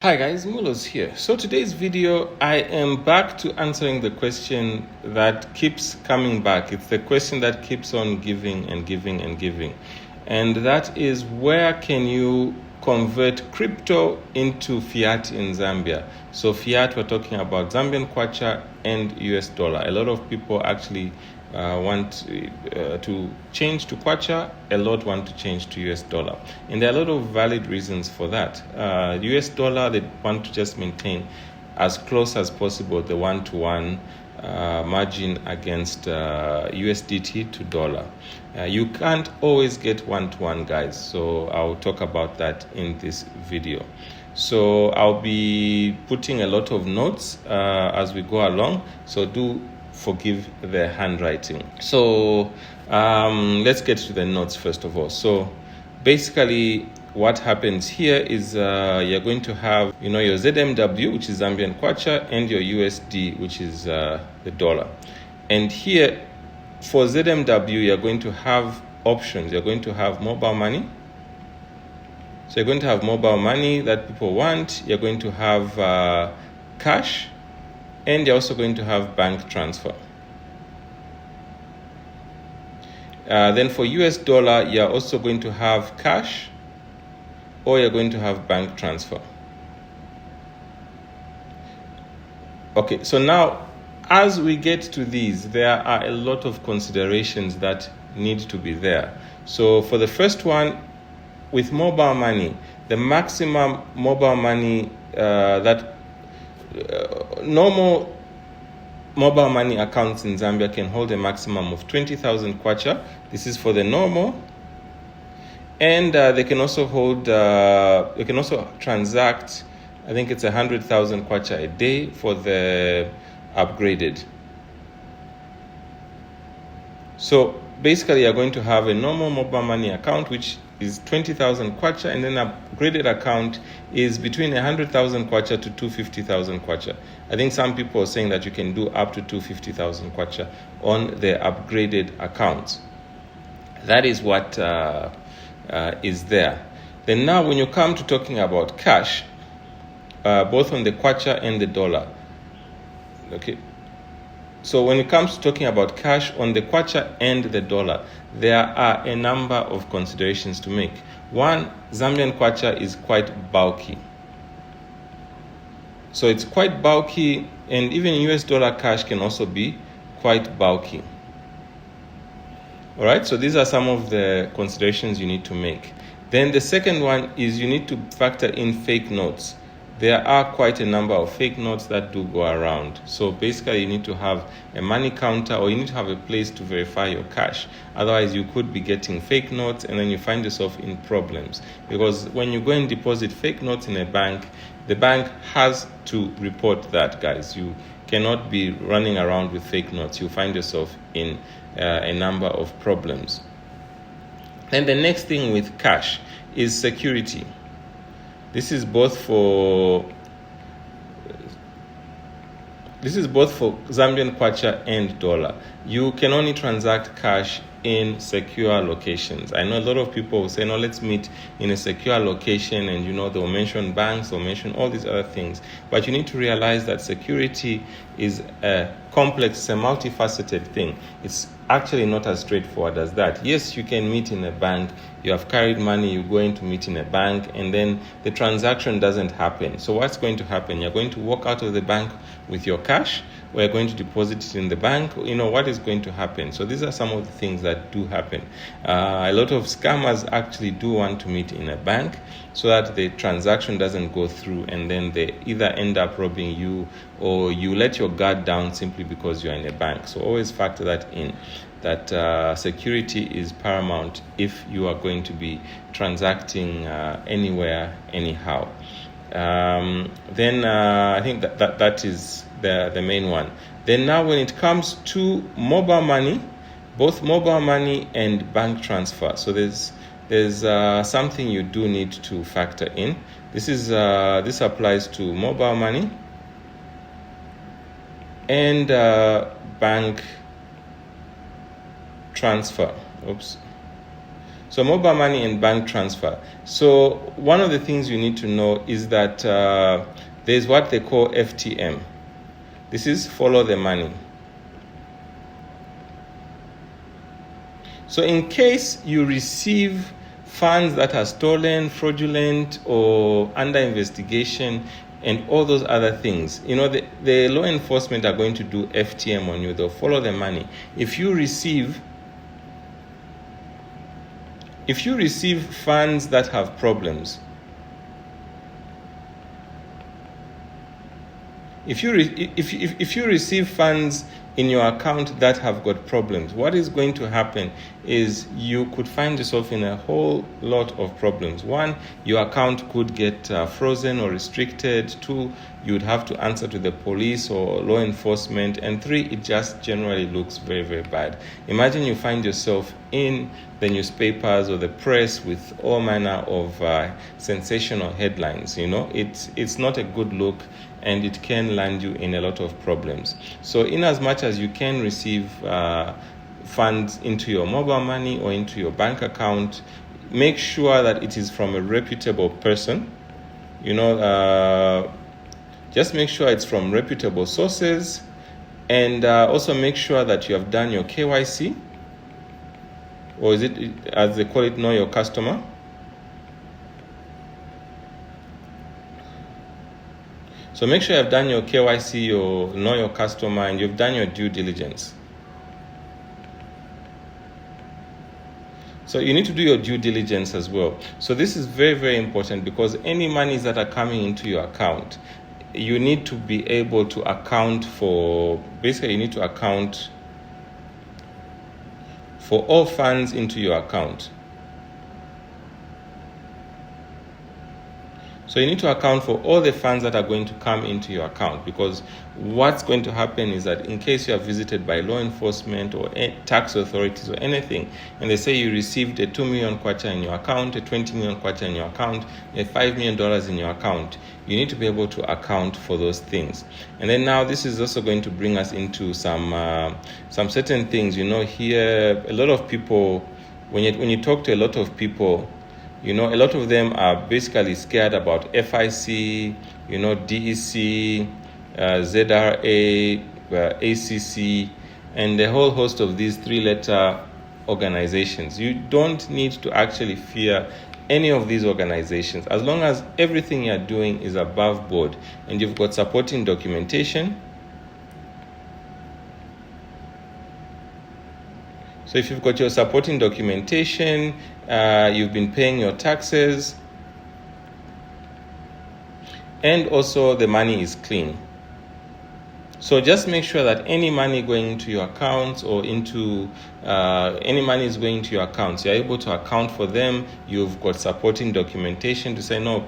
Hi guys, Mulos here. So today's video, I am back to answering the question that keeps coming back. It's the question that keeps on giving and giving and giving. And that is, where can you convert crypto into fiat in Zambia? So fiat, we're talking about Zambian kwacha and US dollar. A lot of people actually want to change to kwacha, a lot want to change to US dollar. And there are a lot of valid reasons for that. US dollar, they want to just maintain as close as possible the one-to-one margin against USDT to dollar. You can't always get one-to-one, guys, so I'll talk about that in this video. So I'll be putting a lot of notes as we go along, so do forgive the handwriting. So let's get to the notes first of all. So basically what happens here is you're going to have your ZMW, which is Zambian kwacha, and your USD, which is the dollar. And here for ZMW, you're going to have options. You're going to have mobile money. So you're going to have mobile money that people want. You're going to have cash, and you're also going to have bank transfer. Then for US dollar, you're also going to have cash, or you're going to have bank transfer. Okay, so now as we get to these, there are a lot of considerations that need to be there. So for the first one, with mobile money, the maximum mobile money normal mobile money accounts in Zambia can hold a maximum of 20,000 kwacha. This is for the normal. And they can also hold, they can also transact, I think it's 100,000 kwacha a day for the upgraded. So basically you're going to have a normal mobile money account, which is 20,000 kwacha, and then an upgraded account is between 100,000 kwacha to 250,000 kwacha. I think some people are saying that you can do up to 250,000 kwacha on the upgraded accounts. That is what is there. Then now when you come to talking about cash, both on the kwacha and the dollar, okay, so when it comes to talking about cash on the kwacha and the dollar, there are a number of considerations to make. One, Zambian kwacha is quite bulky. So it's quite bulky, and even US dollar cash can also be quite bulky. All right, so these are some of the considerations you need to make. Then the second one is you need to factor in fake notes. There are quite a number of fake notes that do go around. So basically you need to have a money counter, or you need to have a place to verify your cash. Otherwise you could be getting fake notes and then you find yourself in problems. Because when you go and deposit fake notes in a bank, the bank has to report that, guys. You cannot be running around with fake notes. You'll find yourself in a number of problems. Then the next thing with cash is security. This is both for Zambian kwacha and dollar. You can only transact cash in secure locations. I know a lot of people will say, no, let's meet in a secure location, and they'll mention banks, they'll mention all these other things. But you need to realize that security is a complex, a multifaceted thing. It's actually not as straightforward as that. Yes, you can meet in a bank, you have carried money, you're going to meet in a bank, and then the transaction doesn't happen. So what's going to happen? You're going to walk out of the bank with your cash, or you're going to deposit it in the bank. What is going to happen? So these are some of the things that do happen. A lot of scammers actually do want to meet in a bank so that the transaction doesn't go through, and then they either end up robbing you, or you let your guard down simply because you're in a bank. So always factor that in, that security is paramount if you are going to be transacting anywhere, anyhow. Then I think that is the main one. Then now when it comes to mobile money, both mobile money and bank transfer, so there's something you do need to factor in. This applies to mobile money and bank transfer. So mobile money and bank transfer. So one of the things you need to know is that there's what they call FTM. This is follow the money. So in case you receive funds that are stolen, fraudulent, or under investigation, and all those other things, the law enforcement are going to do FTM on you. They'll follow the money. If you receive funds that have problems, if you receive funds in your account that have got problems, what is going to happen is you could find yourself in a whole lot of problems. One, your account could get frozen or restricted. Two, you would have to answer to the police or law enforcement. And three, it just generally looks very, very bad. Imagine you find yourself in the newspapers or the press with all manner of sensational headlines. It's not a good look, and it can land you in a lot of problems. So in as much as you can receive funds into your mobile money or into your bank account, make sure that it is from a reputable person. Just make sure it's from reputable sources, and also make sure that you have done your KYC, or is it, as they call it, know your customer. So make sure you've done your KYC, or know your customer, and you've done your due diligence. So you need to do your due diligence as well. So this is very, very important, because any monies that are coming into your account, you need to be able to account for, basically you need to account for all funds into your account. So you need to account for all the funds that are going to come into your account, because what's going to happen is that in case you are visited by law enforcement or tax authorities or anything, and they say you received a 2 million kwacha in your account, a 20 million kwacha in your account, a $5 million in your account, you need to be able to account for those things. And then now this is also going to bring us into some certain things. Here a lot of people, when you talk to a lot of people, a lot of them are basically scared about FIC, DEC, ZRA, ACC, and the whole host of these 3-letter organizations. You don't need to actually fear any of these organizations, as long as everything you're doing is above board and you've got supporting documentation. So if you've got your supporting documentation, you've been paying your taxes, and also the money is clean. So just make sure that any money going into your accounts, or any money is going to your accounts, you're able to account for them. You've got supporting documentation to say, no,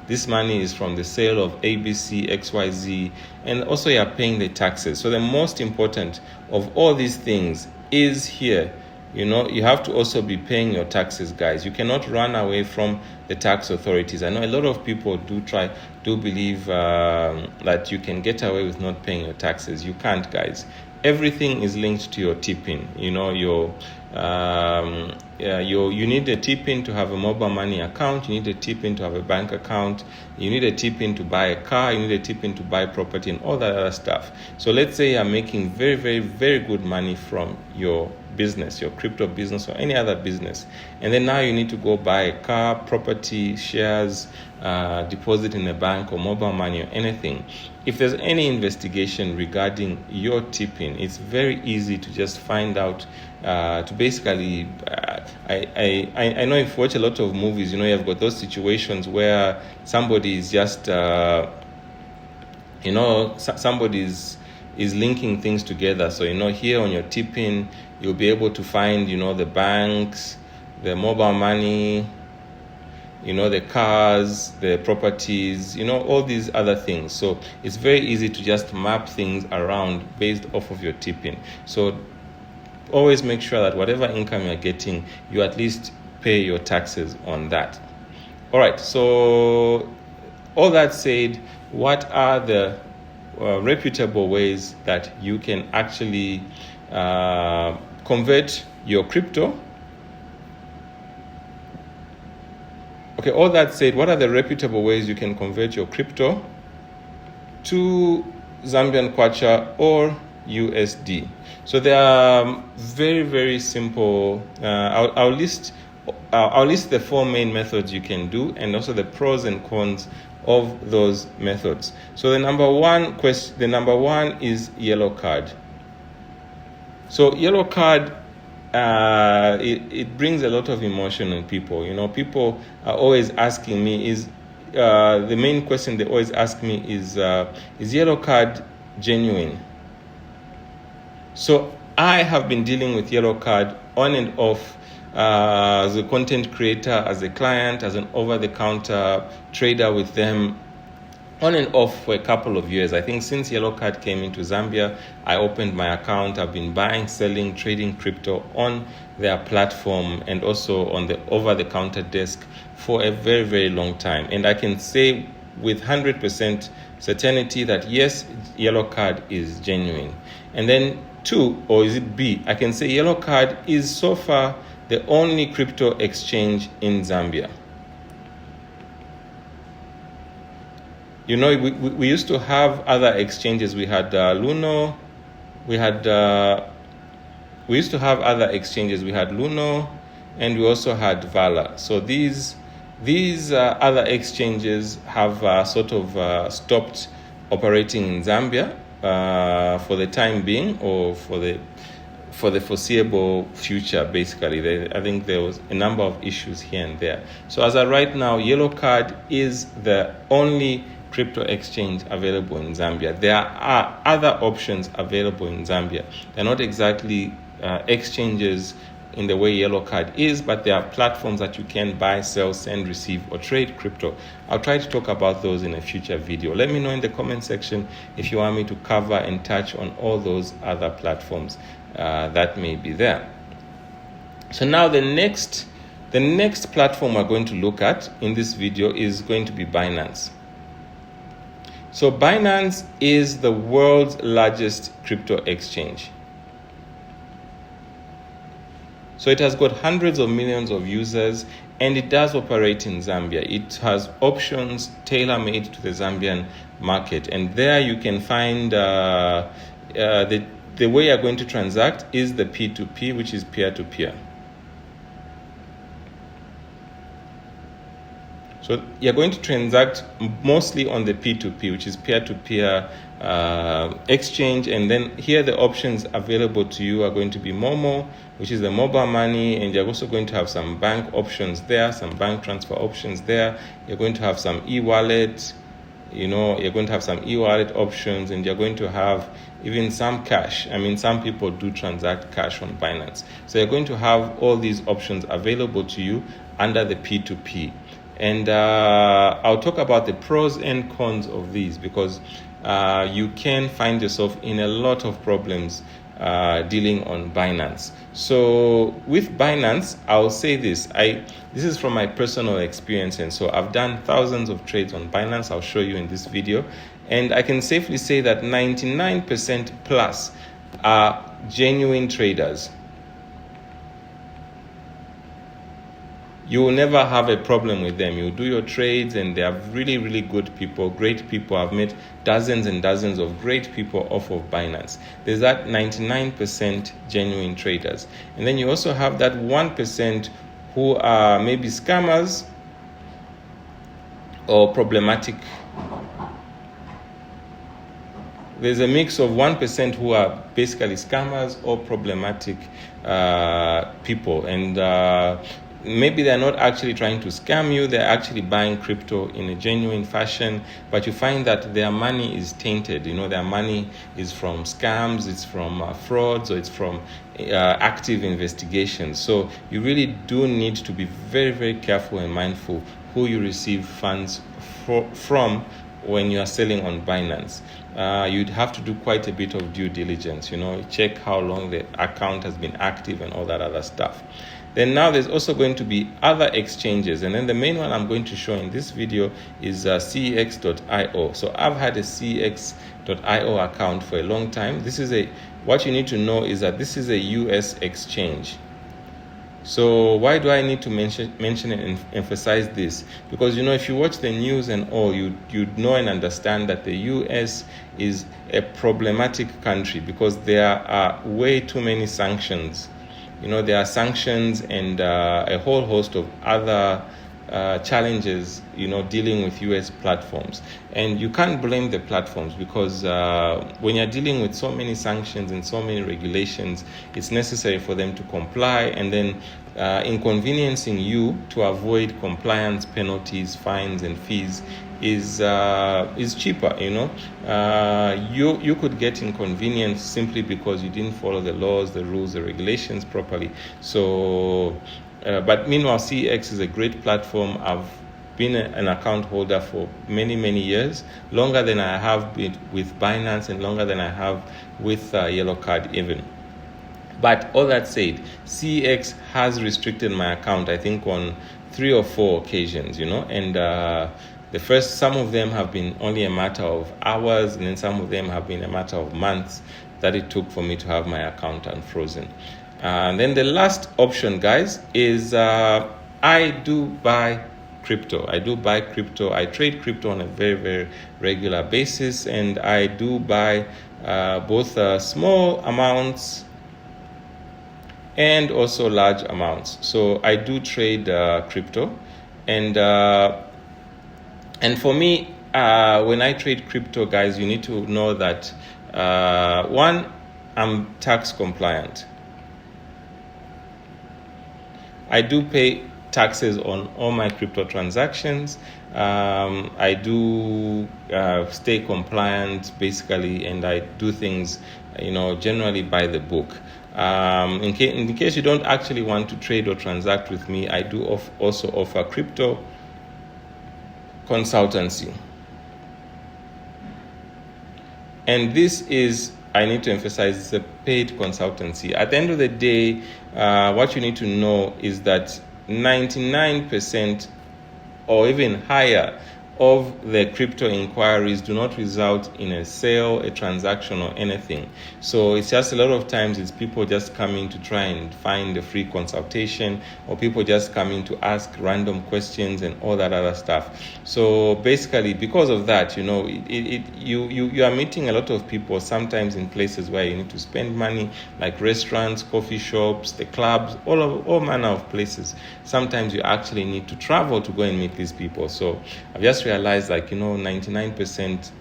this money is from the sale of ABC, XYZ, and also you're paying the taxes. So the most important of all these things is here. You have to also be paying your taxes, guys. You cannot run away from the tax authorities. I know a lot of people do believe that you can get away with not paying your taxes. You can't, guys. Everything is linked to your tip-in. You need a tip-in to have a mobile money account. You need a tip-in to have a bank account. You need a tip-in to buy a car. You need a tip-in to buy property and all that other stuff. So let's say you're making very, very, very good money from your business, your crypto business, or any other business, and then now you need to go buy a car, property, shares, deposit in a bank, or mobile money, or anything. If there's any investigation regarding your tip-in, it's very easy to just find out, to basically, I know if you watch a lot of movies, you've got those situations where somebody is just, somebody is linking things together. So, here on your tip-in, you'll be able to find, the banks, the mobile money, the cars, the properties, all these other things. So it's very easy to just map things around based off of your tip-in. So always make sure that whatever income you're getting, you at least pay your taxes on that. All right, so all that said, what are the reputable ways that you can actually convert your crypto Okay, all that said, what are the reputable ways you can convert your crypto to Zambian kwacha or USD? So there are very, very simple. I'll list the 4 main methods you can do, and also the pros and cons of those methods. So the number one is yellow card. So yellow card, it brings a lot of emotion in people. People are always asking me, the main question they always ask me is yellow card genuine? So I have been dealing with yellow card on and off as a content creator, as a client, as an over-the-counter trader with them, on and off for a couple of years. I think since yellow card came into Zambia, I opened my account. I've been buying, selling, trading crypto on their platform and also on the over-the-counter desk for a very, very long time. And I can say with 100% certainty that yes, yellow card is genuine. And then 2, or is it B? I can say yellow card is so far the only crypto exchange in Zambia. We used to have other exchanges. We had Luno. We used to have other exchanges. We had Luno, and we also had Vala. So these other exchanges have sort of stopped operating in Zambia for the time being, or for the foreseeable future. Basically, I think there was a number of issues here and there. So as of right now, yellow card is the only crypto exchange available in Zambia. There are other options available in Zambia. They're not exactly exchanges in the way yellow card is, but there are platforms that you can buy, sell, send, receive, or trade crypto. I'll try to talk about those in a future video. Let me know in the comment section if you want me to cover and touch on all those other platforms that may be there. So now the next platform we're going to look at in this video is going to be Binance. So Binance is the world's largest crypto exchange. So it has got hundreds of millions of users, and it does operate in Zambia. It has options tailor-made to the Zambian market, and there you can find the way you're going to transact is the P2P, which is peer-to-peer. So you're going to transact mostly on the P2P, which is peer-to-peer exchange. And then here the options available to you are going to be Momo, which is the mobile money. And you're also going to have some bank options there, some bank transfer options there. You're going to have some e-wallet. You're going to have some e-wallet options, and you're going to have even some cash. I mean, some people do transact cash on Binance. So you're going to have all these options available to you under the P2P. And I'll talk about the pros and cons of these, because you can find yourself in a lot of problems dealing on Binance. So with Binance, I'll say this. This is from my personal experience, and so I've done thousands of trades on Binance. I'll show you in this video. And I can safely say that 99% plus are genuine traders. You will never have a problem with them. You do your trades, and they are really, really good people, great people. I've met dozens and dozens of great people off of Binance. There's that 99% genuine traders. And then you also have that 1% who are maybe scammers or problematic. There's a mix of 1% who are basically scammers or problematic people. And maybe they're not actually trying to scam you. They're actually buying crypto in a genuine fashion, but you find that their money is tainted. Their money is from scams, it's from frauds, or it's from active investigations. So you really do need to be very, very careful and mindful who you receive funds from when you are selling on Binance. You'd have to do quite a bit of due diligence, check how long the account has been active and all that other stuff. Then now there's also going to be other exchanges, and then the main one I'm going to show in this video is CX.io. So I've had a CX.io account for a long time. What you need to know is that this is a US exchange. So why do I need to mention and emphasize this? Because if you watch the news and all, you'd know and understand that the US is a problematic country because there are way too many sanctions. There are sanctions and a whole host of other challenges, dealing with US platforms. And you can't blame the platforms because when you're dealing with so many sanctions and so many regulations, it's necessary for them to comply, and then inconveniencing you to avoid compliance penalties, fines, and fees is cheaper. You could get inconvenienced simply because you didn't follow the laws, the rules, the regulations properly. So but meanwhile, CX is a great platform. I've been an account holder for many years, longer than I have been with Binance and longer than I have with Yellow Card even. But all that said, CX has restricted my account, I think, on 3 or 4 occasions, and some of them have been only a matter of hours, and then some of them have been a matter of months that it took for me to have my account unfrozen. And then the last option, guys, is I do buy crypto. I trade crypto on a very regular basis, and I do buy both small amounts and also large amounts. So I do trade crypto, and for me, when I trade crypto, guys, you need to know that one, I'm tax compliant. I do pay taxes on all my crypto transactions. I do stay compliant, basically, and I do things, generally by the book. In case you don't actually want to trade or transact with me, I do also offer crypto consultancy. And this is, I need to emphasize, it's a paid consultancy. At the end of the day, what you need to know is that 99% or even higher of the crypto inquiries do not result in a sale, a transaction, or anything. So it's just a lot of times it's people just coming to try and find a free consultation, or people just coming to ask random questions and all that other stuff. So basically, because of that, you are meeting a lot of people, sometimes in places where you need to spend money, like restaurants, coffee shops, the clubs, all manner of places. Sometimes you actually need to travel to go and meet these people. So I've just realized, 99%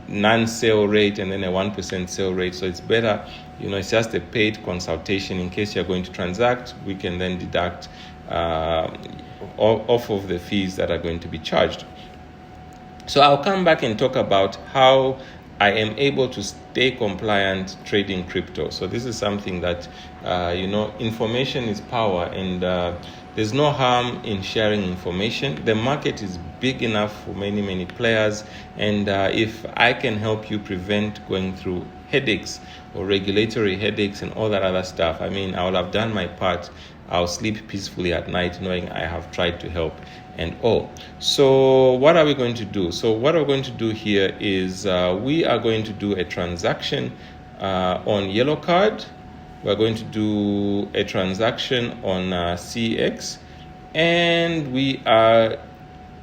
non-sale rate and then a 1% sale rate. So it's better, it's just a paid consultation. In case you're going to transact, we can then deduct off of the fees that are going to be charged. So I'll come back and talk about how I am able to stay compliant trading crypto. So this is something that, information is power, and there's no harm in sharing information. The market is big enough for many players, and if I can help you prevent going through headaches or regulatory headaches and all that other stuff, I will have done my part. I'll sleep peacefully at night knowing I have tried to help and all. So what are we going to do? So what we're going to do here is we are going to do a transaction on Yellow Card. We're going to do a transaction on CX, and we are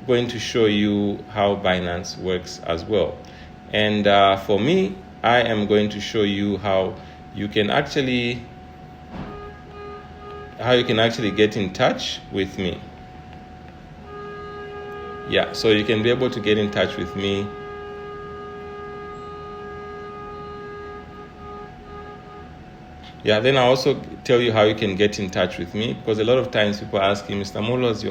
going to show you how Binance works as well. And for me, I am going to show you how you can actually get in touch with me. Yeah, so you can be able to get in touch with me. Yeah, then I'll also tell you how you can get in touch with me, because a lot of times people ask me, Mr. Mulos,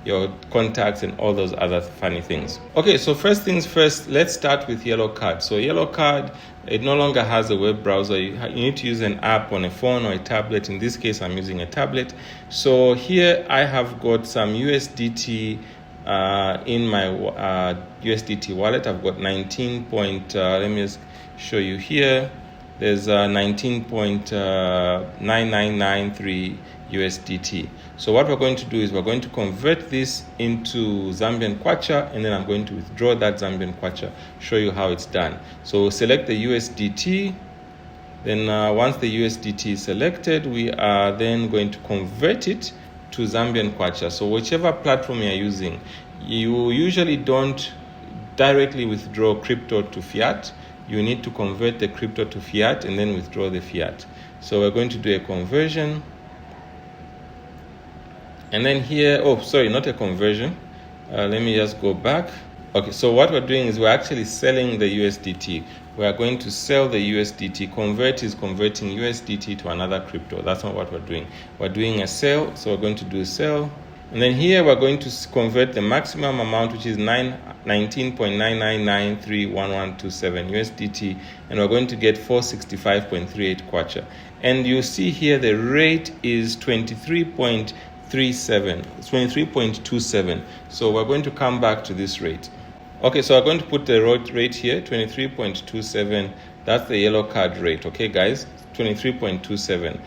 your contacts and all those other funny things. Okay, so first things first, let's start with Yellow Card. So Yellow Card, it no longer has a web browser. You need to use an app on a phone or a tablet. In this case, I'm using a tablet. So here I have got some USDT in my USDT wallet. I've got 19 point, let me just show you here. There's 19.9993 USDT. So what we're going to do is we're going to convert this into Zambian kwacha, and then I'm going to withdraw that Zambian kwacha, show you how it's done. So select the USDT, Then once the USDT is selected, we are then going to convert it to Zambian kwacha. So whichever platform you're using, you usually don't directly withdraw crypto to fiat. You need to convert the crypto to fiat and then withdraw the fiat. So we're going to do a conversion. And then here, oh, sorry, not a conversion. Let me just go back. Okay, so what we're doing is we're actually selling the USDT. We are going to sell the USDT. Convert is converting USDT to another crypto. That's not what we're doing. We're doing a sell, so we're going to do a sell. And then here we're going to convert the maximum amount, which is 19.99931127 USDT, and we're going to get 465.38 kwacha. And you see here the rate is 23.27. So we're going to come back to this rate. Okay, so I'm going to put the rate here, 23.27. That's the yellow card rate, okay, guys? 23.27.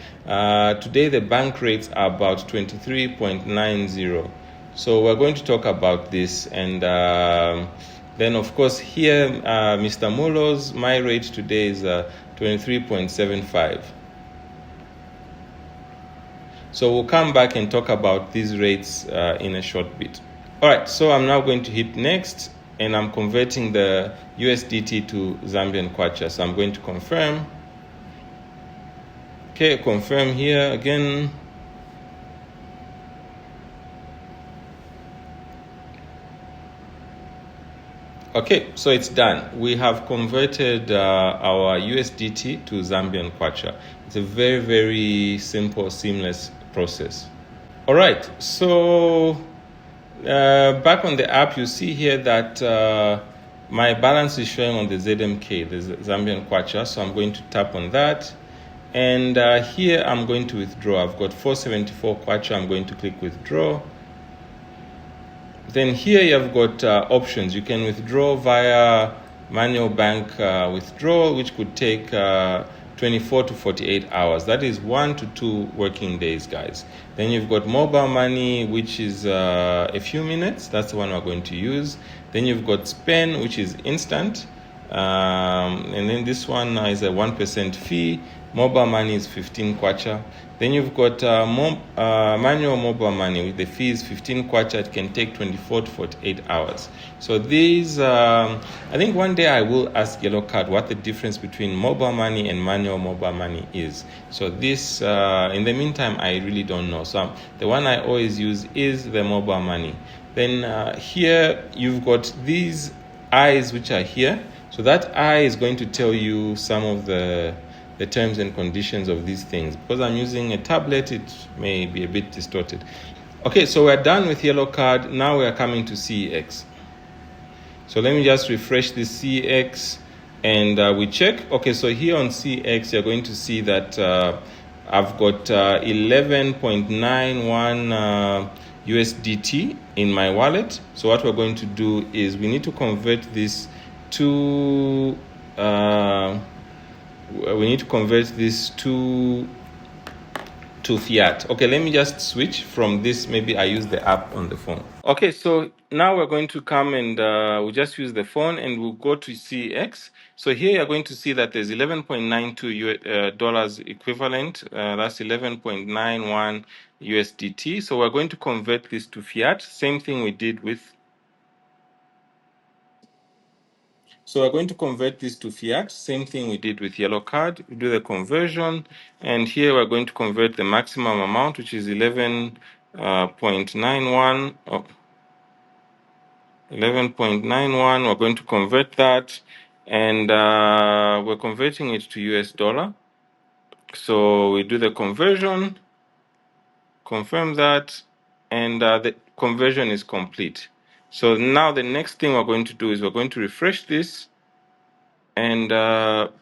Today, the bank rates are about 23.90. So we're going to talk about this. And then, of course, here, Mr. Mulo's, my rate today is 23.75. So we'll come back and talk about these rates in a short bit. All right, so I'm now going to hit next. And I'm converting the USDT to Zambian kwacha. So I'm going to confirm. Okay, confirm here again. Okay, so it's done. We have converted our USDT to Zambian kwacha. It's a very, very simple, seamless process. All right, so back on the app, you see here that my balance is showing on the ZMK, the Zambian kwacha. So I'm going to tap on that. And here I'm going to withdraw. I've got 474 kwacha. I'm going to click withdraw. Then here you've got options. You can withdraw via manual bank withdrawal, which could take 24 to 48 hours. That is 1 to 2 working days, guys. Then you've got mobile money, which is a few minutes. That's the one we're going to use. Then you've got spend, which is instant. And then this one is a 1% fee. Mobile money is 15 kwacha. Then you've got manual mobile money with the fee is 15 kwacha. It can take 24 to 48 hours. So these, I think one day I will ask Yellow Card what the difference between mobile money and manual mobile money is. So this, in the meantime, I really don't know. So the one I always use is the mobile money. Then here you've got these eyes which are here. So that eye is going to tell you some of the terms and conditions of these things. Because I'm using a tablet, it may be a bit distorted. Okay, so we're done with Yellow Card. Now we are coming to CEX. So let me just refresh this CEX and we check. Okay, so here on CEX, you're going to see that I've got 11.91 USDT in my wallet. So what we're going to do is we need to convert this to fiat. Okay, let me just switch from this. Maybe I use the app on the phone. Okay, so now we're going to come and we'll just use the phone and we'll go to CEX. So here you're going to see that there's 11.92 dollars equivalent. That's 11.91 USDT. So we're going to convert this to fiat. Same thing we did with. So we're going to convert this to fiat, same thing we did with Yellow Card. We do the conversion, and here we're going to convert the maximum amount, which is 11.91. 11.91. We're going to convert that, and we're converting it to US dollar. So we do the conversion, confirm that, and the conversion is complete. So now the next thing we're going to do is we're going to refresh this, and okay,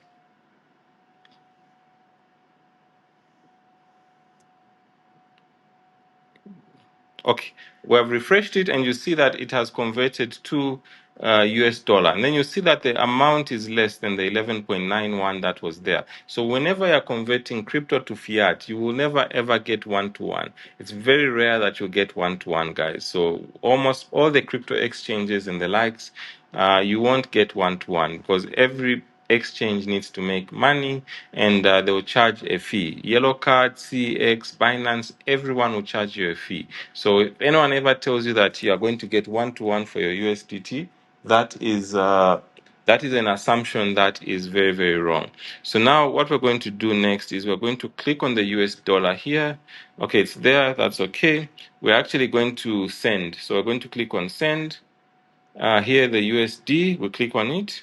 we have refreshed it, and you see that it has converted to US dollar. And then you see that the amount is less than the 11.91 that was there. So whenever you're converting crypto to fiat, you will never ever get one-to-one. It's very rare that you get one-to-one, guys. So almost all the crypto exchanges and the likes, you won't get one-to-one because every exchange needs to make money, and they will charge a fee. Yellow Card, CX, Binance, everyone will charge you a fee. So if anyone ever tells you that you are going to get one-to-one for your USDT, that is an assumption that is very, very wrong. So now what we're going to do next is we're going to click on the US dollar here. Okay, it's there. That's okay. We're actually going to send. So we're going to click on send. Here, the USD, we click on it.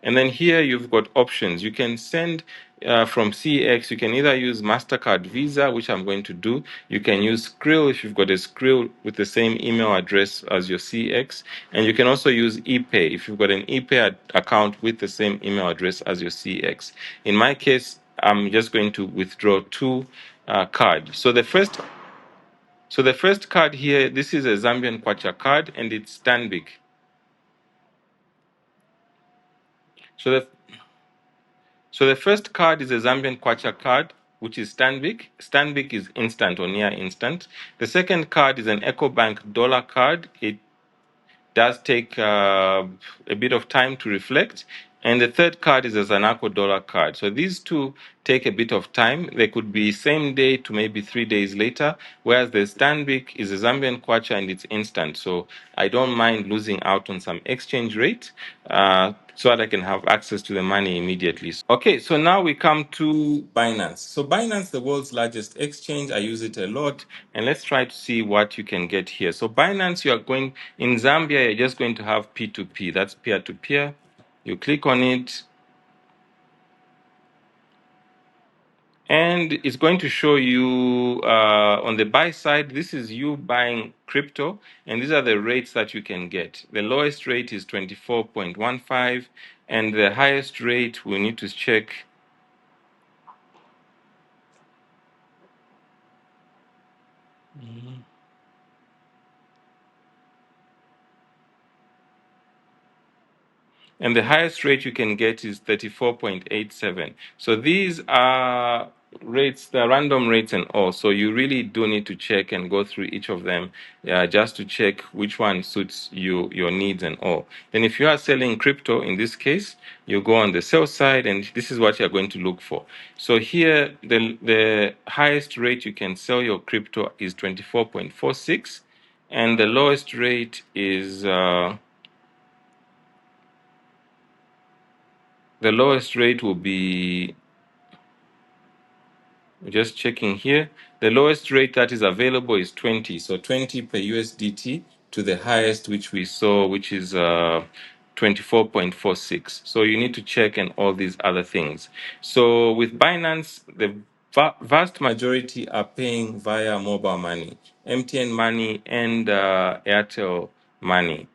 And then here you've got options. You can send from CX. You can either use MasterCard Visa, which I'm going to do. You can use Skrill if you've got a Skrill with the same email address as your CX. And you can also use ePay if you've got an ePay account with the same email address as your CX. In my case, I'm just going to withdraw two cards. So the first card here, this is a Zambian Kwacha card, and it's Stanbic. So the So the first card is a Zambian Kwacha card, which is Stanbic. Stanbic is instant or near instant. The second card is an EcoBank dollar card. It does take a bit of time to reflect. And the third card is a Zanaco dollar card. So these two take a bit of time. They could be same day to maybe 3 days later, whereas the Stanbic is a Zambian Kwacha and it's instant. So I don't mind losing out on some exchange rate so that I can have access to the money immediately. Okay, so now we come to Binance. So Binance, the world's largest exchange, I use it a lot. And let's try to see what you can get here. So Binance, you are going, in Zambia, you're just going to have P2P. That's peer-to-peer. You click on it, and it's going to show you on the buy side, this is you buying crypto, and these are the rates that you can get. The lowest rate is 24.15, and the highest rate, we need to check. And the highest rate you can get is 34.87. So these are rates, the random rates and all. So you really do need to check and go through each of them just to check which one suits you, your needs and all. Then if you are selling crypto, in this case, you go on the sell side, and this is what you're going to look for. So here, the highest rate you can sell your crypto is 24.46, and the lowest rate is the lowest rate will be, just checking here, the lowest rate that is available is 20. So 20 per USDT to the highest, which we saw, which is 24.46. So you need to check and all these other things. So with Binance, the vast majority are paying via mobile money, MTN money and Airtel money.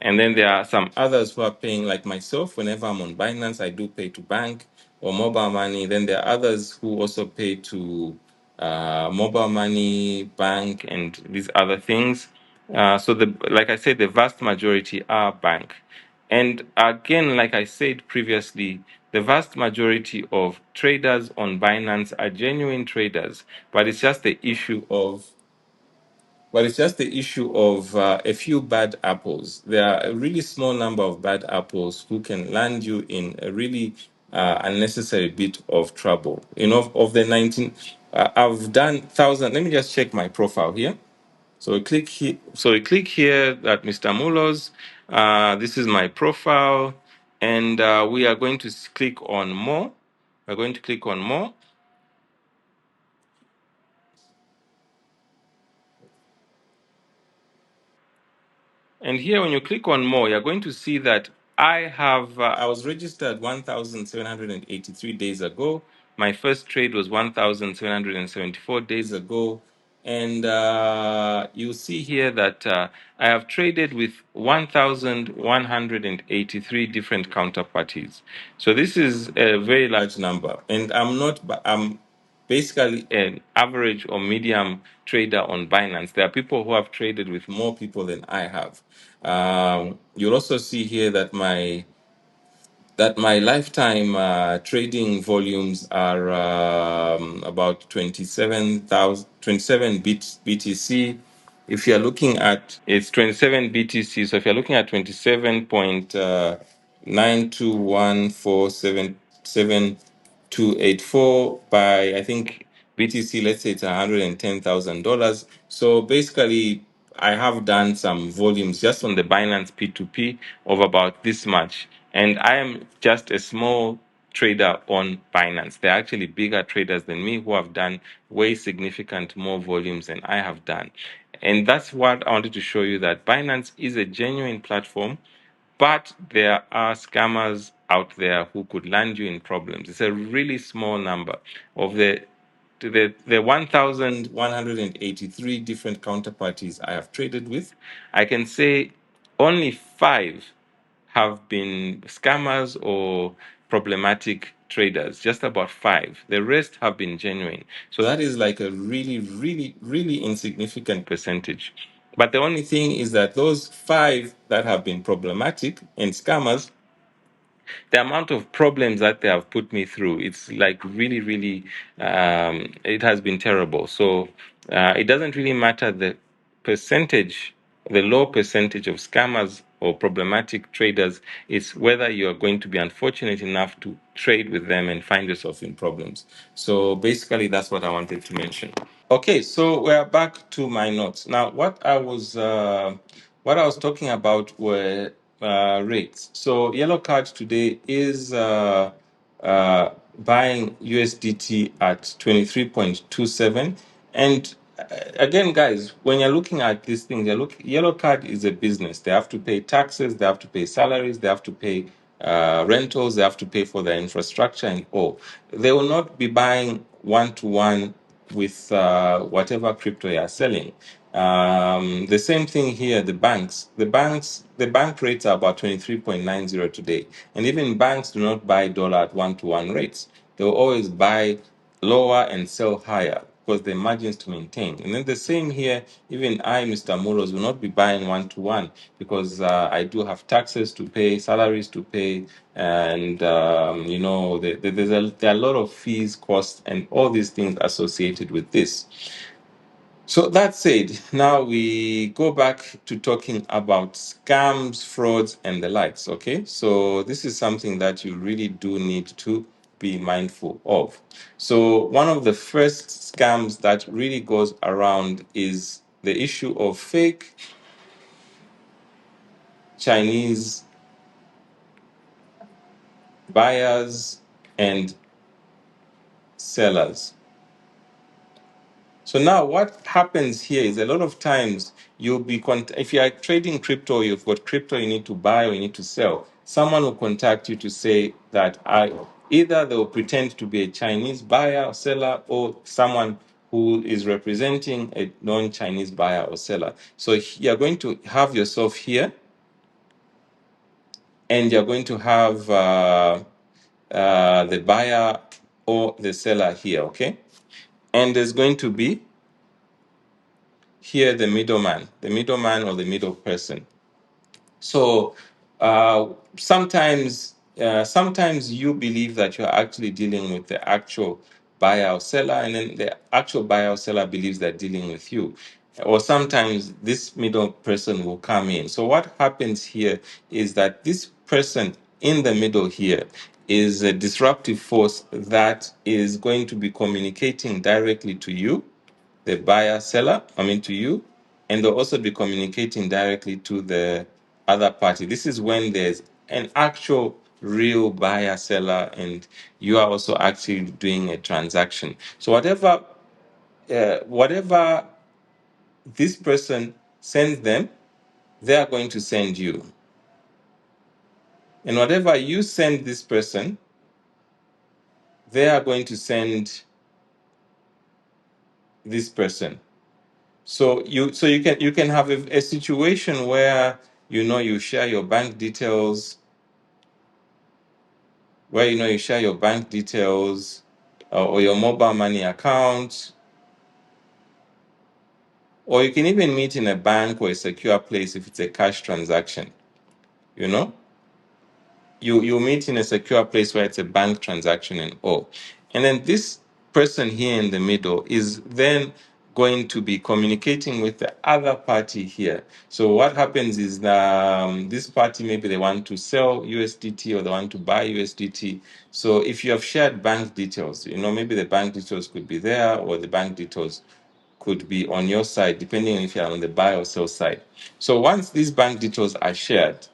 And then there are some others who are paying, like myself. Whenever I'm on Binance, I do pay to bank or mobile money. Then there are others who also pay to mobile money, bank, and these other things. So like I said, the vast majority are bank. And again, like I said previously, the vast majority of traders on Binance are genuine traders, but it's just the issue of a few bad apples. There are a really small number of bad apples who can land you in a really unnecessary bit of trouble. You know, of the 19, I've done thousand. Let me just check my profile here. So we click here. So we click here that Mr. Mulos. This is my profile, and we are going to click on more. We're going to click on more. And here, when you click on more, you're going to see that I was registered 1,783 days ago. My first trade was 1,774 days ago. And you see here that I have traded with 1,183 different counterparties. So this is a very large number. And I'm basically an average or medium trader on Binance. There are people who have traded with more people than I have. You'll also see here that my lifetime trading volumes are about 27 BTC. If you're looking at, it's 27 BTC. So if you're looking at 27 point, 921477284 by, I think, BTC, let's say it's $110,000. So basically, I have done some volumes just on the Binance P2P of about this much. And I am just a small trader on Binance. There are actually bigger traders than me who have done way significant more volumes than I have done. And that's what I wanted to show you, that Binance is a genuine platform, but there are scammers out there who could land you in problems. It's a really small number of the 1,183 different counterparties I have traded with. I can say only 5 have been scammers or problematic traders, just about 5. The rest have been genuine. So that is like a really, really, really insignificant percentage. But the only thing is that those 5 that have been problematic and scammers, the amount of problems that they have put me through, it's like really, really, it has been terrible. So it doesn't really matter the percentage, the low percentage of scammers or problematic traders. It's whether you are going to be unfortunate enough to trade with them and find yourself in problems. So basically, that's what I wanted to mention. Okay, so we're back to my notes. Now, what I was talking about were rates. So yellow card today is buying USDT at 23.27. And again, guys, when you're looking at these things, yellow card is a business. They have to pay taxes, they have to pay salaries, they have to pay rentals, they have to pay for their infrastructure and all. They will not be buying one-to-one with whatever crypto you are selling. The same thing here, the bank rates are about 23.90 today. And even banks do not buy dollar at one-to-one rates. They'll always buy lower and sell higher because the margins to maintain. And then the same here, even I, Mr. Muros, will not be buying one-to-one because I do have taxes to pay, salaries to pay, and there are a lot of fees, costs, and all these things associated with this. So that said, now we go back to talking about scams, frauds, and the likes. Okay, so this is something that you really do need to be mindful of. So one of the first scams that really goes around is the issue of fake Chinese buyers and sellers. So now what happens here is a lot of times you'll be, if you are trading crypto, you've got crypto you need to buy or you need to sell. Someone will contact you to say that either they will pretend to be a Chinese buyer or seller or someone who is representing a non-Chinese buyer or seller. So you're going to have yourself here and you're going to have the buyer or the seller here, okay? And there's going to be here the middleman or the middle person. So sometimes you believe that you're actually dealing with the actual buyer or seller, and then the actual buyer or seller believes they're dealing with you. Or sometimes this middle person will come in. So what happens here is that this person in the middle here is a disruptive force that is going to be communicating directly to you, the buyer seller, to you, and they'll also be communicating directly to the other party. This is when there's an actual real buyer seller and you are also actually doing a transaction. So whatever this person sends them, they are going to send you. And whatever you send this person, they are going to send this person. So you can have a situation where you share your bank details, or your mobile money account, or you can even meet in a bank or a secure place if it's a cash transaction. You meet in a secure place where it's a bank transaction and all. And then this person here in the middle is then going to be communicating with the other party here. So what happens is this party, maybe they want to sell USDT or they want to buy USDT. So if you have shared bank details, maybe the bank details could be there or the bank details could be on your side, depending on if you're on the buy or sell side. So once these bank details are shared,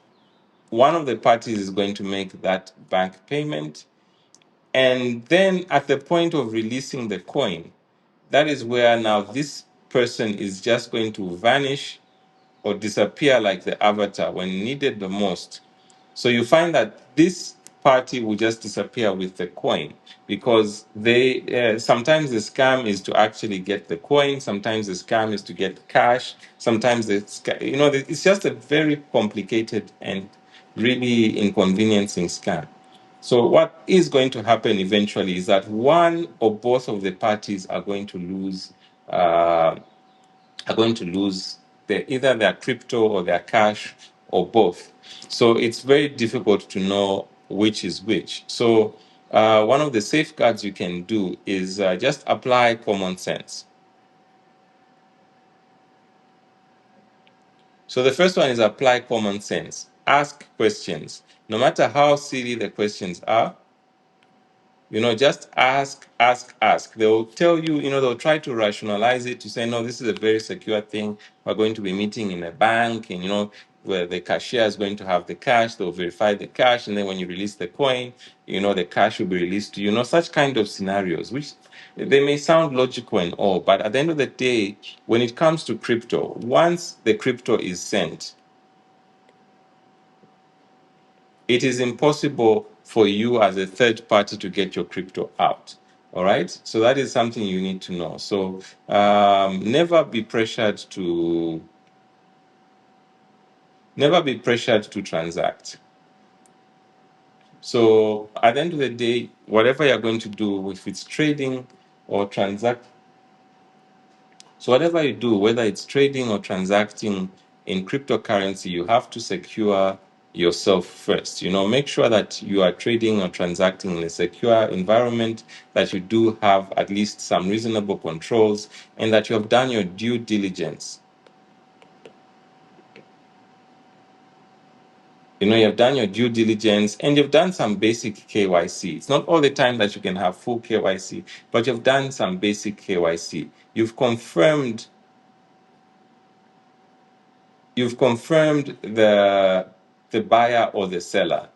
one of the parties is going to make that bank payment. And then at the point of releasing the coin, that is where now this person is just going to vanish or disappear like the avatar when needed the most. So you find that this party will just disappear with the coin because they sometimes the scam is to actually get the coin, sometimes the scam is to get cash, sometimes it's just a very complicated and really inconveniencing scam. So what is going to happen eventually is that one or both of the parties are going to lose uh, either their crypto or their cash or both. So it's very difficult to know which is which. So one of the safeguards you can do is just apply common sense. So the first one is apply common sense. Ask questions. No matter how silly the questions are, just ask. They'll tell you, they'll try to rationalize it to say, no, this is a very secure thing. We're going to be meeting in a bank, and, where the cashier is going to have the cash. They'll verify the cash. And then when you release the coin, the cash will be released to you. Such kind of scenarios, which they may sound logical and all, but at the end of the day, when it comes to crypto, once the crypto is sent, it is impossible for you as a third party to get your crypto out. All right. So that is something you need to know. So never be pressured to transact. So at the end of the day, whatever you're going to do, if it's trading or transact, so whatever you do, whether it's trading or transacting in cryptocurrency, you have to secure yourself first. Make sure that you are trading or transacting in a secure environment, that you do have at least some reasonable controls, and that you have done your due diligence. You have done your due diligence and you've done some basic KYC. It's not all the time that you can have full KYC, but you've done some basic KYC. You've confirmed the buyer or the seller.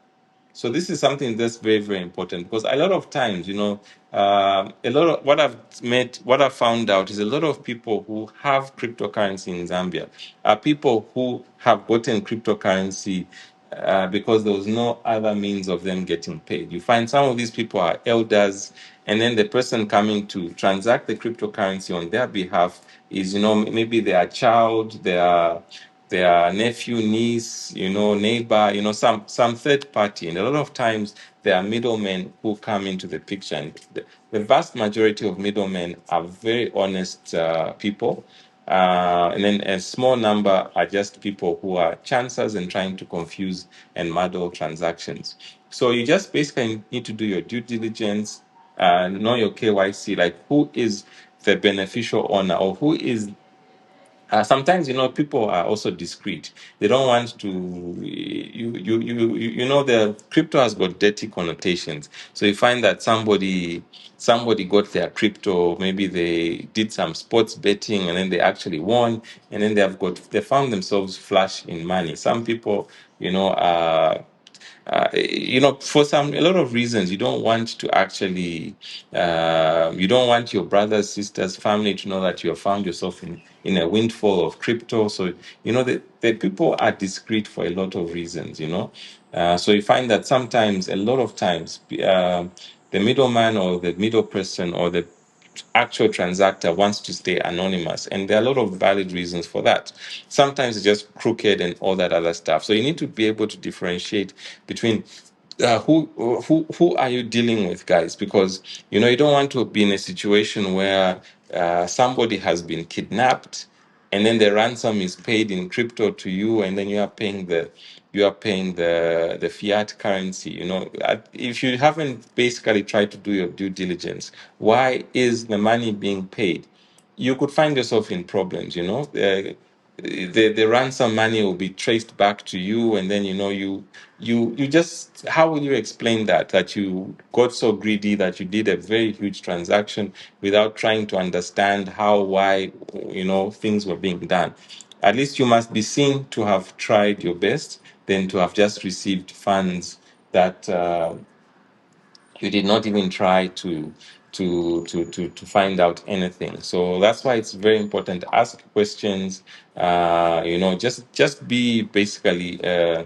So this is something that's very, very important because a lot of times, a lot of what I've found out is a lot of people who have cryptocurrency in Zambia are people who have gotten cryptocurrency because there was no other means of them getting paid. You find some of these people are elders, and then the person coming to transact the cryptocurrency on their behalf is, maybe their child, their nephew, niece, neighbor, some third party. And a lot of times there are middlemen who come into the picture. And the vast majority of middlemen are very honest people. And then a small number are just people who are chancers and trying to confuse and muddle transactions. So you just basically need to do your due diligence, know your KYC, like who is the beneficial owner or who is sometimes people are also discreet. They don't want to the crypto has got dirty connotations. So you find that somebody got their crypto, maybe they did some sports betting and then they actually won, and then they found themselves flush in money. Some people are for a lot of reasons, you don't want to actually, you don't want your brothers, sisters, family to know that you have found yourself in a windfall of crypto. So, the people are discreet for a lot of reasons. So you find that sometimes, a lot of times, the middleman or the middle person or the actual transactor wants to stay anonymous, and there are a lot of valid reasons for that. Sometimes it's just crooked and all that other stuff. So you need to be able to differentiate between who are you dealing with, guys, because you don't want to be in a situation where somebody has been kidnapped and then the ransom is paid in crypto to you, and then you are paying the fiat currency. If you haven't basically tried to do your due diligence, why is the money being paid you could find yourself in problems. The ransom money will be traced back to you, and then you just, how will you explain that you got so greedy that you did a very huge transaction without trying to understand how, why, things were being done? At least you must be seen to have tried your best than to have just received funds that you did not even try to find out anything. So that's why it's very important to ask questions. Just be basically a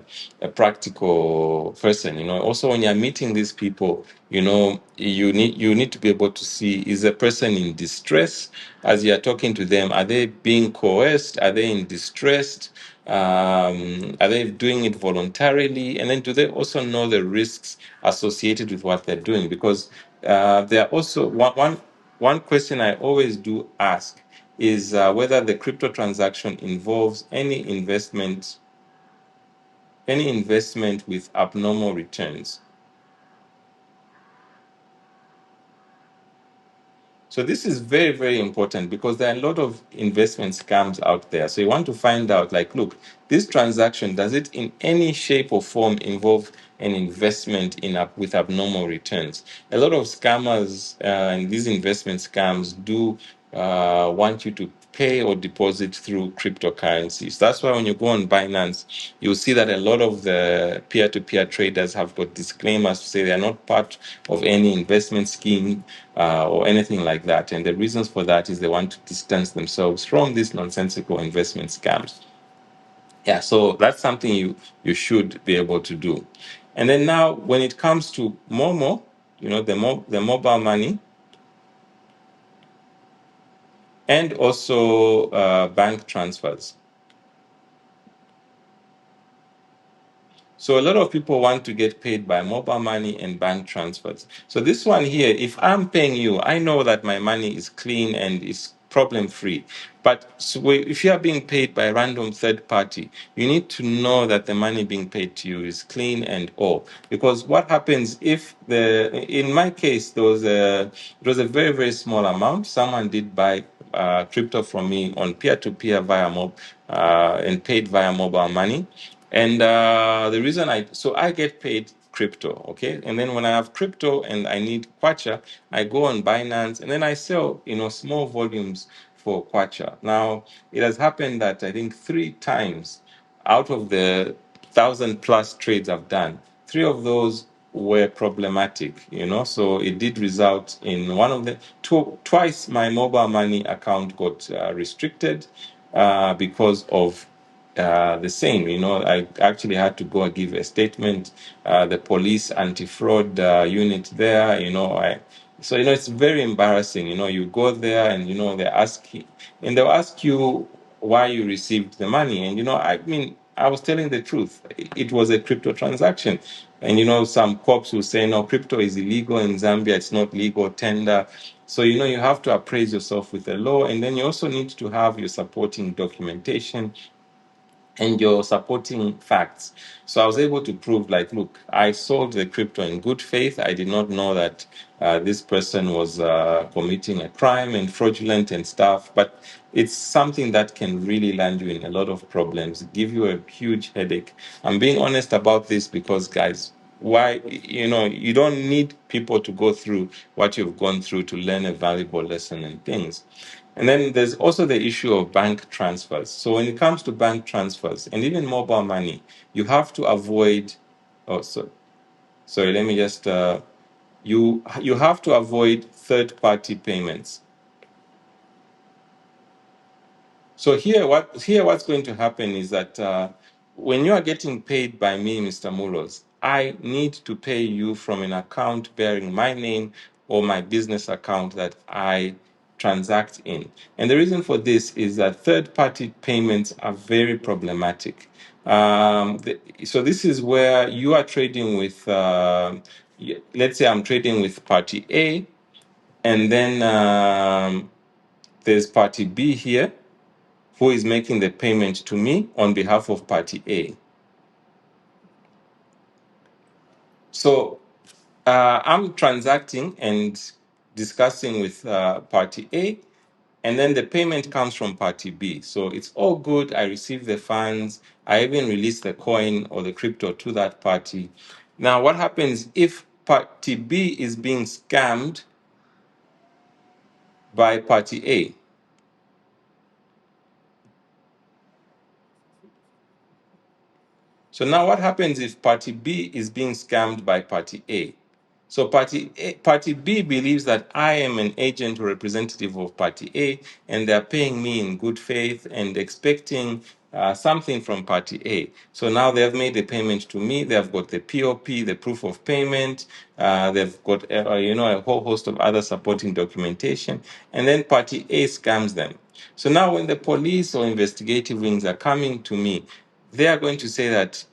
practical person. Also when you're meeting these people, you need to be able to see, is a person in distress as you're talking to them? Are they being coerced? Are they in distress? Are they doing it voluntarily? And then do they also know the risks associated with what they're doing? Because there are also one question I always do ask is whether the crypto transaction involves any investment with abnormal returns. So this is very, very important because there are a lot of investment scams out there. So you want to find out, like, look, this transaction, does it in any shape or form involve an investment with abnormal returns? A lot of scammers and these investment scams do want you to pay or deposit through cryptocurrencies. That's why when you go on Binance, you'll see that a lot of the peer-to-peer traders have got disclaimers to say they are not part of any investment scheme or anything like that. And the reasons for that is they want to distance themselves from these nonsensical investment scams. Yeah, so that's something you should be able to do. And then now, when it comes to Momo, the mobile money, and also bank transfers. So a lot of people want to get paid by mobile money and bank transfers. So this one here, if I'm paying you, I know that my money is clean and is problem free. But if you are being paid by a random third party, you need to know that the money being paid to you is clean and all. Because what happens if in my case, it was a very, very small amount. Someone did buy crypto from me on peer-to-peer and paid via mobile money. And the reason I get paid crypto, okay? And then when I have crypto and I need kwacha, I go on Binance and then I sell, small volumes for kwacha. Now, it has happened that I think 3 times out of the 1,000+ trades I've done, 3 of those were problematic, so it did result in one of the twice my mobile money account got restricted because of the same. I actually had to go and give a statement. The police anti-fraud unit there, so it's very embarrassing. You go there and they'll ask you why you received the money, and I was telling the truth. It was a crypto transaction, and some cops will say no, crypto is illegal in Zambia. It's not legal tender. So you have to appraise yourself with the law, and then you also need to have your supporting documentation and your supporting facts. So I was able to prove, like, look, I sold the crypto in good faith. I did not know that this person was committing a crime and fraudulent and stuff. But it's something that can really land you in a lot of problems, give you a huge headache. I'm being honest about this because, guys, why you don't need people to go through what you've gone through to learn a valuable lesson and things. And then there's also the issue of bank transfers. So when it comes to bank transfers and even mobile money, you have to avoid. Oh, sorry. Let me just. You have to avoid third-party payments. So what's going to happen is that when you are getting paid by me, Mr. Mulos, I need to pay you from an account bearing my name or my business account that I transact in. And the reason for this is that third-party payments are very problematic. So this is where you are trading with, let's say I'm trading with party A, and then there's party B here who is making the payment to me on behalf of party A. So I'm transacting and discussing with party A, and then the payment comes from party B. So it's all good. I receive the funds. I even release the coin or the crypto to that party. Now, what happens if party B is being scammed by party A? So now what happens if party B is being scammed by party A? So party B believes that I am an agent or representative of party A, and they're paying me in good faith and expecting something from party A. So now they've made the payment to me. They've got the POP, the proof of payment. They've got a whole host of other supporting documentation, and then party A scams them. So now when the police or investigative wings are coming to me, they are going to say that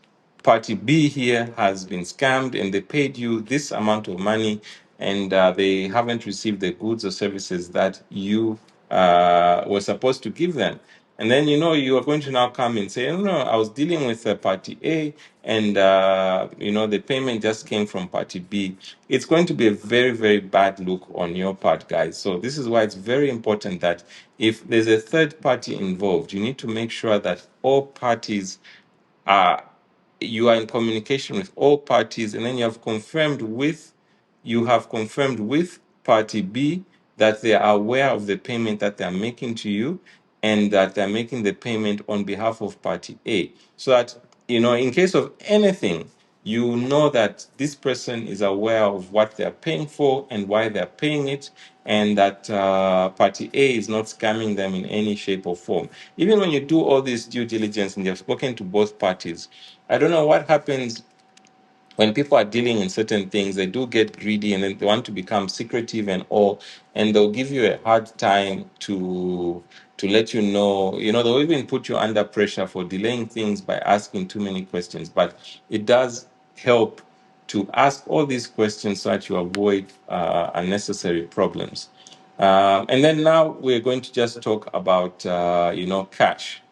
party B here has been scammed and they paid you this amount of money, and they haven't received the goods or services that you were supposed to give them. And then, you are going to now come and say, no, I was dealing with party A, and, the payment just came from party B. It's going to be a very, very bad look on your part, guys. So this is why it's very important that if there's a third party involved, you need to make sure that all parties are you are in communication with all parties, and then you have confirmed with party B that they are aware of the payment that they are making to you, and that they're making the payment on behalf of party A, so that in case of anything, you know that this person is aware of what they're paying for and why they're paying it, and that party A is not scamming them in any shape or form. Even when you do all this due diligence and you've spoken to both parties, I don't know what happens when people are dealing in certain things. They do get greedy, and then they want to become secretive and all, and they'll give you a hard time to let you know. They'll even put you under pressure for delaying things by asking too many questions. But it does help to ask all these questions so that you avoid unnecessary problems. And then now we're going to just talk about cash.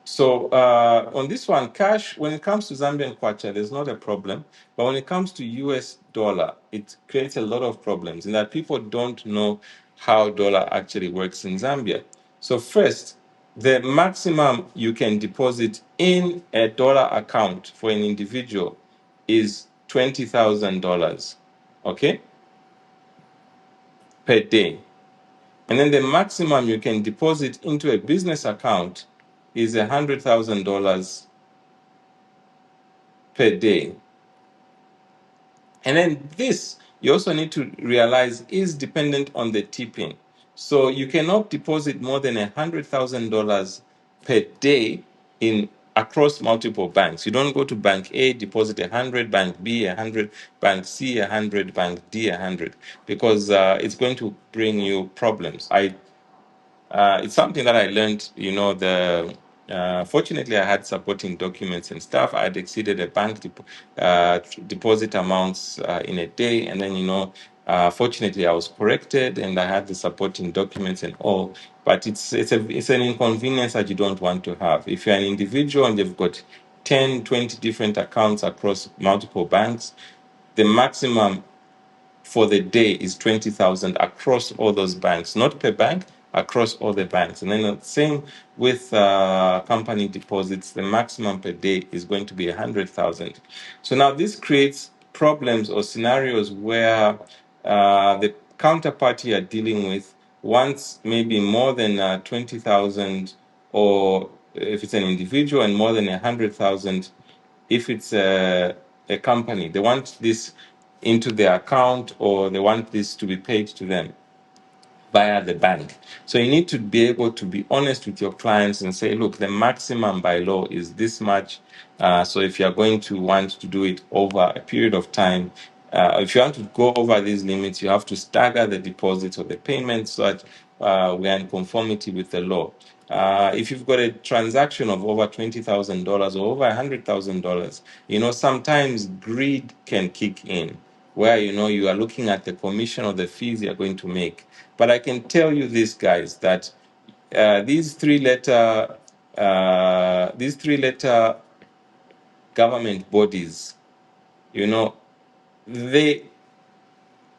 So on this one, cash, when it comes to Zambian kwacha, there's not a problem. But when it comes to US dollar, it creates a lot of problems in that people don't know how dollar actually works in Zambia. So first, the maximum you can deposit in a dollar account for an individual is $20,000, okay, per day. And then the maximum you can deposit into a business account is $100,000 per day. And then this, you also need to realize, is dependent on the tipping. So you cannot deposit more than $100,000 per day in across multiple banks. You don't go to bank A, deposit 100, bank B 100, bank C 100, bank D 100, because it's going to bring you problems. It's something that I learned, fortunately I had supporting documents and stuff. I had exceeded a deposit amounts in a day. And then, fortunately I was corrected and I had the supporting documents and all. But it's an inconvenience that you don't want to have. If you're an individual and you've got 10, 20 different accounts across multiple banks, the maximum for the day is 20,000 across all those banks, not per bank, across all the banks. And then the same with company deposits, the maximum per day is going to be 100,000. So now this creates problems or scenarios where the counterparty you're dealing with wants maybe more than 20,000, or if it's an individual, and more than 100,000 if it's a company. They want this into their account, or they want this to be paid to them via the bank. So you need to be able to be honest with your clients and say, look, the maximum by law is this much. So if you're going to want to do it over a period of time, if you want to go over these limits, you have to stagger the deposits or the payments so that we are in conformity with the law. If you've got a transaction of over $20,000 or over $100,000, sometimes greed can kick in, where you are looking at the commission or the fees you're going to make. But I can tell you this, guys, that these three-letter government bodies, they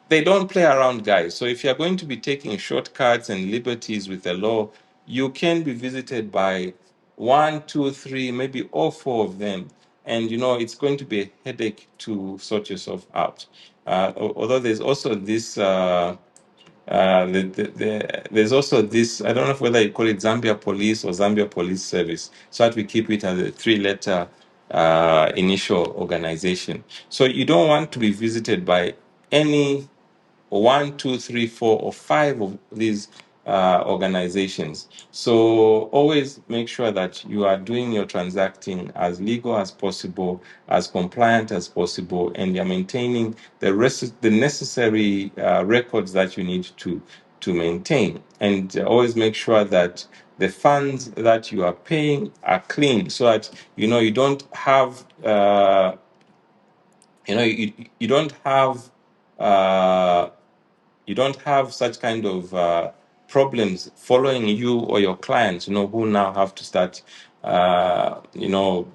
they don't play around, guys. So if you're going to be taking shortcuts and liberties with the law, you can be visited by one, two, three, maybe all four of them. And it's going to be a headache to sort yourself out. Although there's also this there's also this, I don't know whether you call it Zambia Police or Zambia Police Service, so that we keep it as a three-letter initial organization. So you don't want to be visited by any one, two, three, four, or five of these organizations. So always make sure that you are doing your transacting as legal as possible, as compliant as possible, and you're maintaining the necessary records that you need to maintain. And always make sure that the funds that you are paying are clean, so that you don't have you don't have uh, you don't have such kind of problems following you or your clients, who now have to start,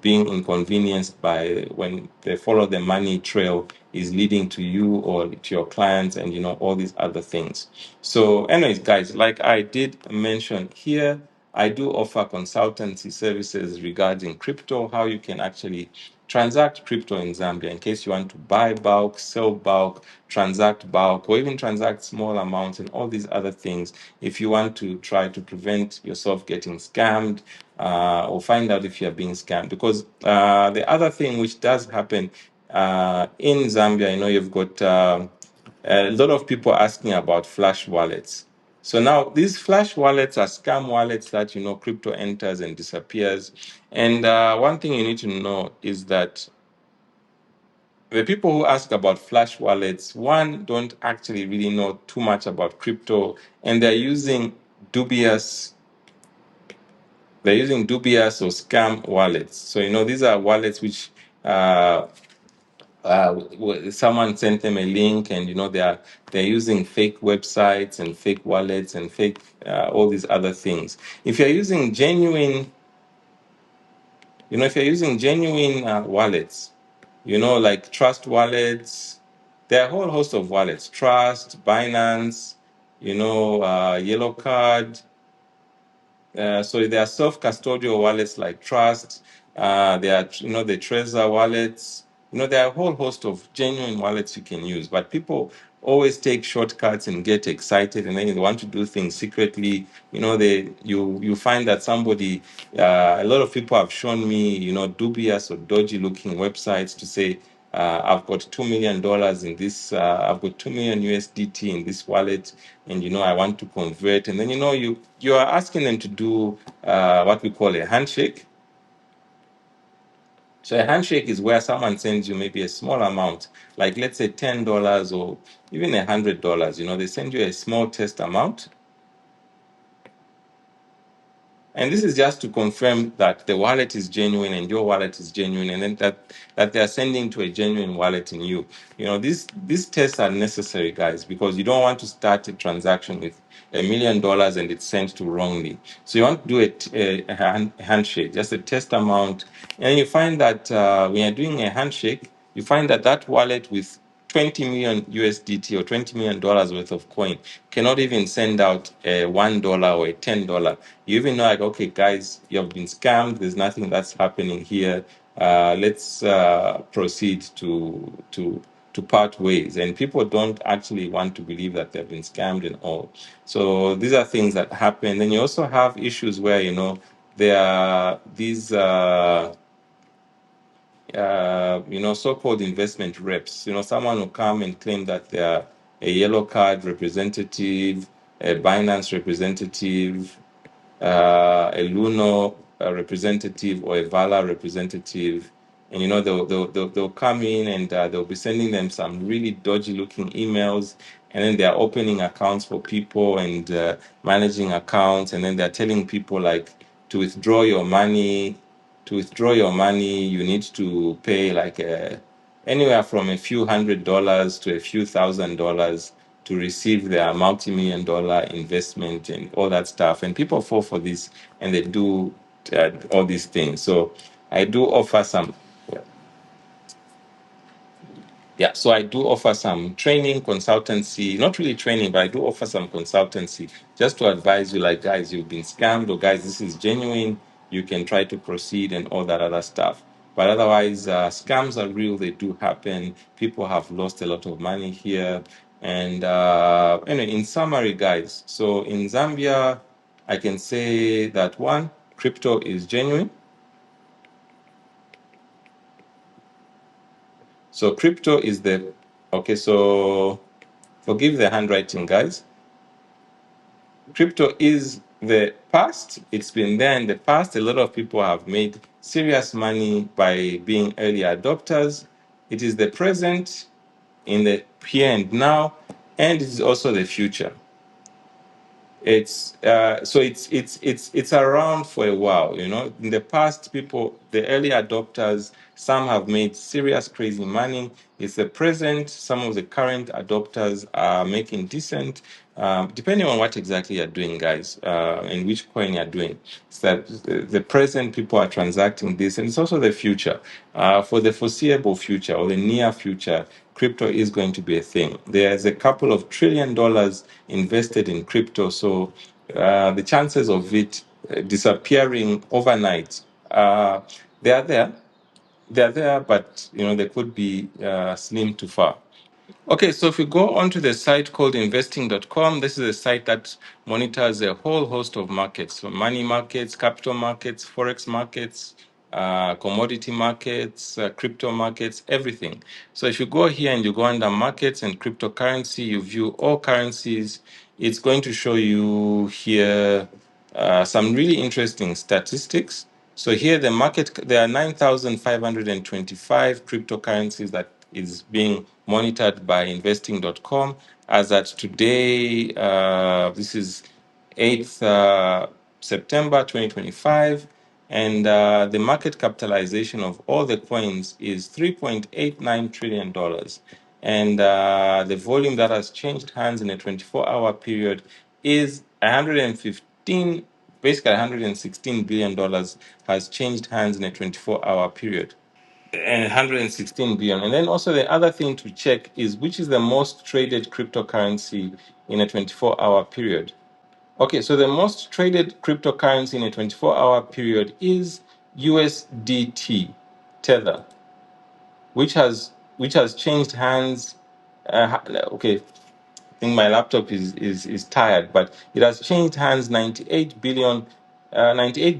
being inconvenienced by when they follow the money trail is leading to you or to your clients, and all these other things. So anyways, guys, like I did mention here, I do offer consultancy services regarding crypto, how you can actually transact crypto in Zambia in case you want to buy bulk, sell bulk, transact bulk, or even transact small amounts and all these other things. If you want to try to prevent yourself getting scammed or find out if you're being scammed. Because the other thing which does happen in Zambia, you've got a lot of people asking about flash wallets. So now these flash wallets are scam wallets that crypto enters and disappears. And one thing you need to know is that the people who ask about flash wallets, one, don't actually really know too much about crypto, and they're using dubious or scam wallets. So these are wallets which someone sent them a link, and they're using fake websites and fake wallets and fake all these other things. If you're using genuine wallets, like Trust wallets, there are a whole host of wallets: Trust, Binance, Yellow Card. So there are self-custodial wallets like Trust. There are, the Trezor wallets. There are a whole host of genuine wallets you can use. But people always take shortcuts and get excited, and then they want to do things secretly. You find that a lot of people have shown me, dubious or dodgy-looking websites to say, I've got $2 million in this. I've got 2 million USDT in this wallet, and I want to convert. And then you are asking them to do what we call a handshake. So a handshake is where someone sends you maybe a small amount, like let's say $10 or even $100. They send you a small test amount. And this is just to confirm that the wallet is genuine and your wallet is genuine, and then that they are sending to a genuine wallet in you. These tests are necessary, guys, because you don't want to start a transaction with $1 million and it's sent to wrongly. So you want to do a handshake, just a test amount, and you find that when you're doing a handshake, you find that wallet with 20 million USDT or $20 million worth of coin cannot even send out a $1 or a $10. You even know, like, okay, guys, you have been scammed. There's nothing that's happening here. Let's proceed to part ways. And people don't actually want to believe that they've been scammed and all. So these are things that happen. Then you also have issues where, there are these so-called investment reps. Someone will come and claim that they are a Yellow Card representative, a Binance representative, a Luno representative, or a Vala representative. And they'll come in, and they'll be sending them some really dodgy-looking emails, and then they're opening accounts for people and managing accounts, and then they're telling people, like, to withdraw your money. You need to pay like anywhere from a few $100s to a few $1,000s to receive their multi-million dollar investment and all that stuff. And people fall for this, and they do all these things. So I do offer some. Yeah, so I do offer some training, consultancy, not really training, but I do offer some consultancy just to advise you, like, guys, you've been scammed, or guys, this is genuine. You can try to proceed and all that other stuff. But otherwise, scams are real. They do happen. People have lost a lot of money here. And anyway, in summary, guys, so in Zambia, I can say that one, crypto is genuine. So crypto is the, okay, so forgive the handwriting, guys. Crypto is the past. It's been there in the past. A lot of people have made serious money by being early adopters. It is the present, in the here and now, and it is also the future. It's so it's around for a while. You know, in the past, people, the early adopters, some have made serious crazy money. It's the present. Some of the current adopters are making decent, depending on what exactly you're doing, guys, and which coin you're doing. It's that the present people are transacting this, and it's also the future. For the foreseeable future or the near future, crypto is going to be a thing. There's a couple of $1 trillion invested in crypto, so the chances of it disappearing overnight, they are there. They are there, but you know they could be slim to far. Okay, so if we go onto the site called investing.com, this is a site that monitors a whole host of markets, so money markets, capital markets, forex markets, commodity markets, crypto markets, everything. So if you go here and you go under markets and cryptocurrency, you view all currencies. It's going to show you here some really interesting statistics. So here the market, there are 9,525 cryptocurrencies that is being monitored by investing.com. As at today, this is 8th September 2025, and the market capitalization of all the coins is $3.89 trillion. And the volume that has changed hands in a 24-hour period is 115, basically $116 billion has changed hands in a 24-hour period. And 116 billion. And then also the other thing to check is which is the most traded cryptocurrency in a 24-hour period. Okay, so the most traded cryptocurrency in a 24-hour period is USDT, Tether, which has changed hands. Okay, I think my laptop is tired, but it has changed hands. $98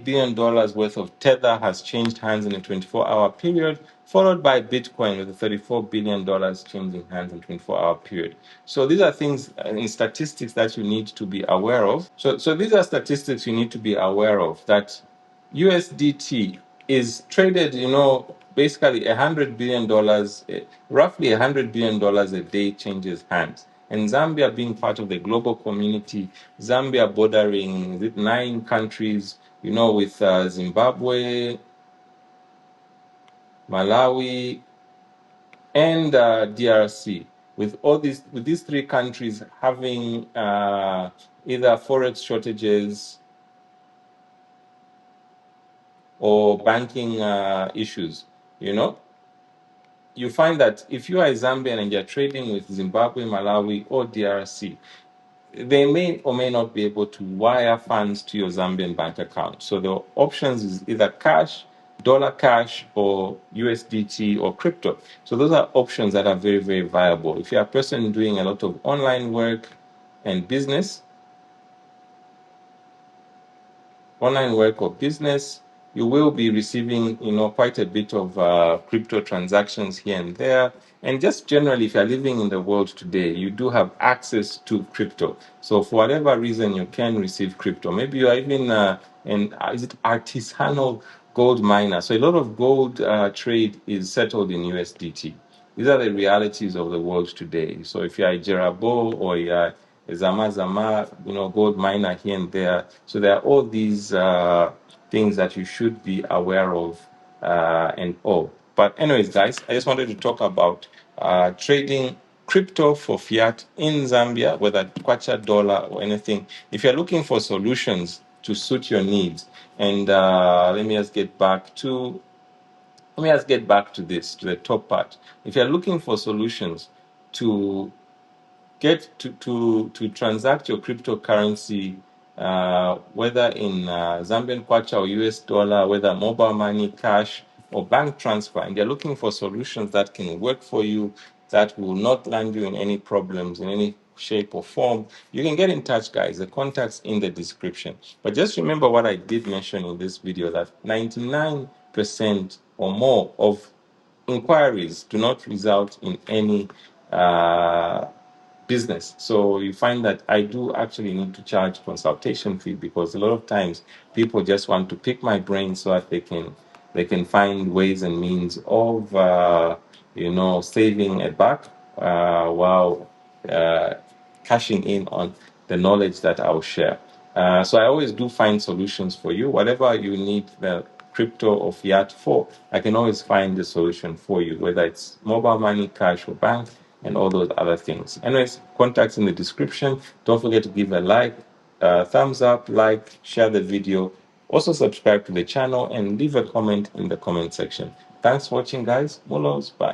billion worth of Tether has changed hands in a 24-hour period, followed by Bitcoin with $34 billion changing hands in a 24-hour period. So these are things in statistics that you need to be aware of. So these are statistics you need to be aware of, that USDT is traded, basically $100 billion, roughly $100 billion a day changes hands. And Zambia being part of the global community, Zambia bordering with 9 countries, with Zimbabwe, Malawi, and DRC. With these 3 countries having either forex shortages or banking issues, you find that if you are a Zambian and you're trading with Zimbabwe, Malawi, or DRC, they may or may not be able to wire funds to your Zambian bank account. So the options is either cash, dollar cash, or USDT or crypto. So those are options that are very, very viable. If you're a person doing a lot of online work and business, or business, you will be receiving, quite a bit of crypto transactions here and there. And just generally, if you're living in the world today, you do have access to crypto. So for whatever reason, you can receive crypto. Maybe you are even is it artisanal gold miner. So a lot of gold trade is settled in USDT. These are the realities of the world today. So if you're a Jerabo or you're a Zama, gold miner here and there. So there are all these things that you should be aware of and all. But anyways, guys, I just wanted to talk about trading crypto for fiat in Zambia, whether kwacha, dollar, or anything. If you're looking for solutions to suit your needs, and let me just get back to let me just get back to this, to the top part. If you're looking for solutions to to transact your cryptocurrency, whether in Zambian kwacha or US dollar, whether mobile money, cash, or bank transfer, and you're looking for solutions that can work for you, that will not land you in any problems in any shape or form, you can get in touch, guys. The contact's in the description. But just remember what I did mention in this video, that 99% or more of inquiries do not result in any business. So you find that I do actually need to charge consultation fee, because a lot of times people just want to pick my brain so that they can find ways and means of saving a buck while cashing in on the knowledge that I'll share. So I always do find solutions for you. Whatever you need the crypto or fiat for, I can always find the solution for you, whether it's mobile money, cash, or bank, and all those other things. Anyways, contacts in the description. Don't forget to give a like, thumbs up, like, share the video. Also subscribe to the channel and leave a comment in the comment section. Thanks for watching, guys. Mulos, bye.